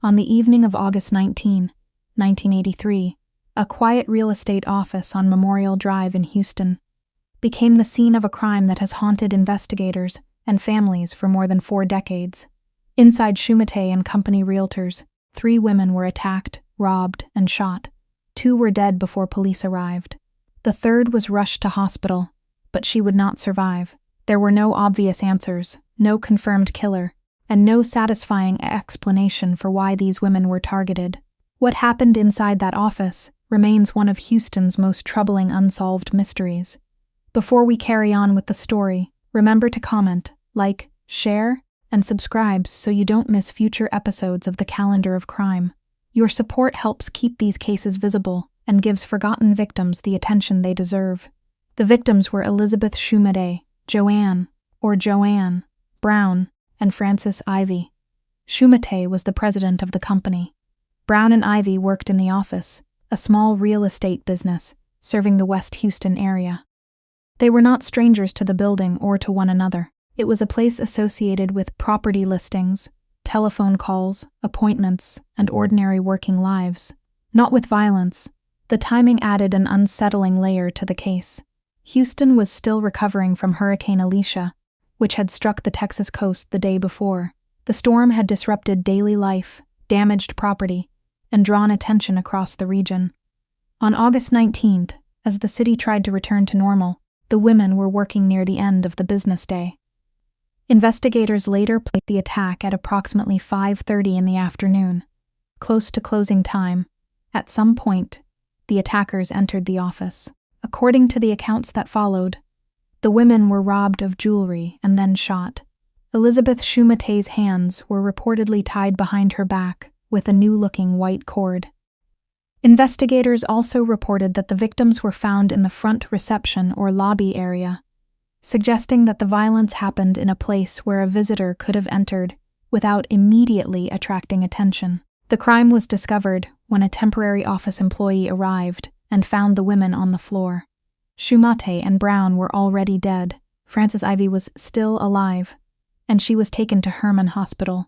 On the evening of August 19, 1983, a quiet real estate office on Memorial Drive in Houston became the scene of a crime that has haunted investigators and families for more than 4 decades. Inside Shumate and Company Realtors, 3 women were attacked, robbed, and shot. 2 were dead before police arrived. The 3rd was rushed to hospital, but she would not survive. There were no obvious answers, no confirmed killer, and no satisfying explanation for why these women were targeted. What happened inside that office remains one of Houston's most troubling unsolved mysteries. Before we carry on with the story, remember to comment, like, share, and subscribe so you don't miss future episodes of the Calendar of Crime. Your support helps keep these cases visible and gives forgotten victims the attention they deserve. The victims were Elizabeth Shumate, JoAnn Brown, and Frances Ivey. Shumate was the president of the company. Brown and Ivey worked in the office, a small real estate business serving the West Houston area. They were not strangers to the building or to one another. It was a place associated with property listings, telephone calls, appointments, and ordinary working lives. Not with violence. The timing added an unsettling layer to the case. Houston was still recovering from Hurricane Alicia, which had struck the Texas coast the day before. The storm had disrupted daily life, damaged property, and drawn attention across the region. On August 19th, as the city tried to return to normal, the women were working near the end of the business day. Investigators later planned the attack at approximately 5:30 in the afternoon. Close to closing time, at some point, the attackers entered the office. According to the accounts that followed, the women were robbed of jewelry and then shot. Elizabeth Shumate's hands were reportedly tied behind her back with a new-looking white cord. Investigators also reported that the victims were found in the front reception or lobby area, suggesting that the violence happened in a place where a visitor could have entered without immediately attracting attention. The crime was discovered when a temporary office employee arrived and found the women on the floor. Shumate and Brown were already dead. Frances Ivey was still alive, and she was taken to Herman Hospital.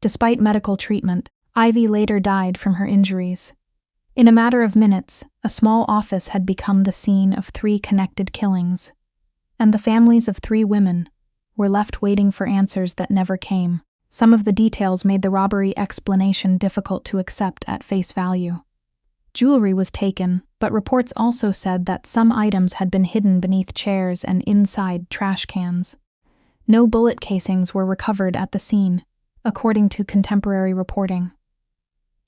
Despite medical treatment, Ivey later died from her injuries. In a matter of minutes, a small office had become the scene of 3 connected killings, and the families of 3 women were left waiting for answers that never came. Some of the details made the robbery explanation difficult to accept at face value. Jewelry was taken, but reports also said that some items had been hidden beneath chairs and inside trash cans. No bullet casings were recovered at the scene, according to contemporary reporting.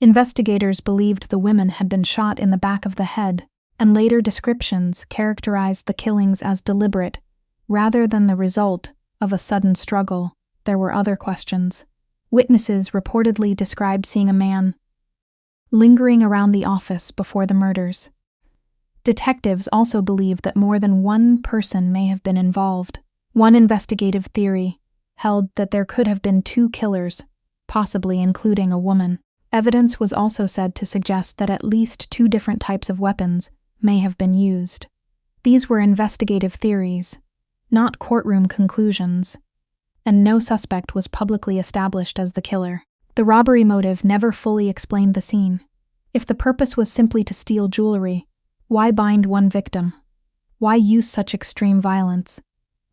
Investigators believed the women had been shot in the back of the head, and later descriptions characterized the killings as deliberate, rather than the result of a sudden struggle. There were other questions. Witnesses reportedly described seeing a man lingering around the office before the murders. Detectives also believe that more than one person may have been involved. One investigative theory held that there could have been 2 killers, possibly including a woman. Evidence was also said to suggest that at least 2 different types of weapons may have been used. These were investigative theories, not courtroom conclusions, and no suspect was publicly established as the killer. The robbery motive never fully explained the scene. If the purpose was simply to steal jewelry, why bind one victim? Why use such extreme violence?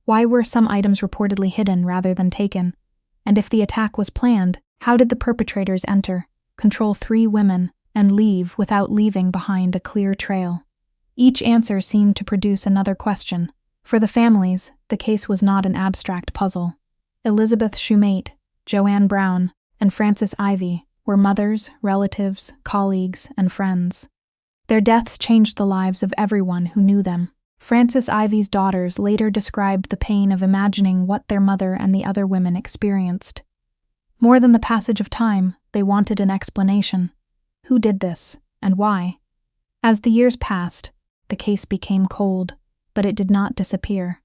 Why were some items reportedly hidden rather than taken? And if the attack was planned, how did the perpetrators enter, control 3 women, and leave without leaving behind a clear trail? Each answer seemed to produce another question. For the families, the case was not an abstract puzzle. Elizabeth Shumate, JoAnn Brown, and Frances Ivey were mothers, relatives, colleagues, and friends. Their deaths changed the lives of everyone who knew them. Frances Ivey's daughters later described the pain of imagining what their mother and the other women experienced. More than the passage of time, they wanted an explanation. Who did this, and why? As the years passed, the case became cold, but it did not disappear.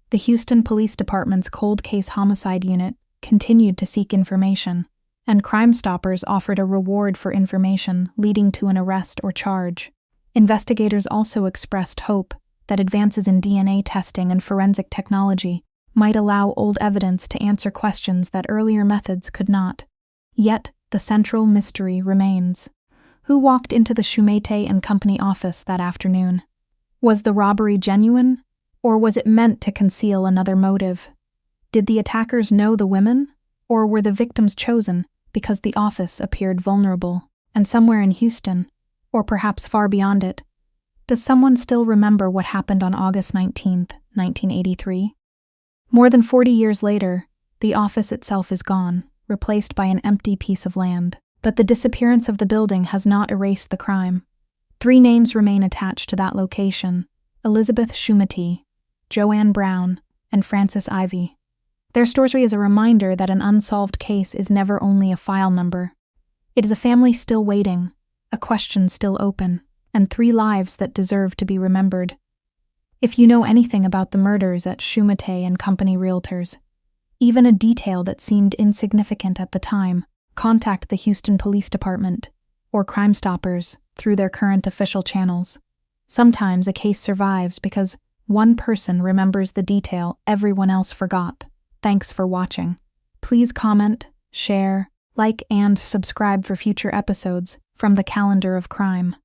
The Houston Police Department's Cold Case Homicide Unit continued to seek information, and Crime Stoppers offered a reward for information leading to an arrest or charge. Investigators also expressed hope that advances in DNA testing and forensic technology might allow old evidence to answer questions that earlier methods could not. Yet, the central mystery remains. Who walked into the Shumate and Company office that afternoon? Was the robbery genuine, or was it meant to conceal another motive? Did the attackers know the women, or were the victims chosen because the office appeared vulnerable? And somewhere in Houston, or perhaps far beyond it, does someone still remember what happened on August 19, 1983? More than 40 years later, the office itself is gone, replaced by an empty piece of land. But the disappearance of the building has not erased the crime. 3 names remain attached to that location: Elizabeth Shumate, JoAnn Brown, and Frances Ivey. Their story is a reminder that an unsolved case is never only a file number. It is a family still waiting, a question still open, and 3 lives that deserve to be remembered. If you know anything about the murders at Shumate and Company Realtors, even a detail that seemed insignificant at the time, contact the Houston Police Department or Crime Stoppers through their current official channels. Sometimes a case survives because one person remembers the detail everyone else forgot. Thanks for watching. Please comment, share, like, and subscribe for future episodes from the Calendar of Crime.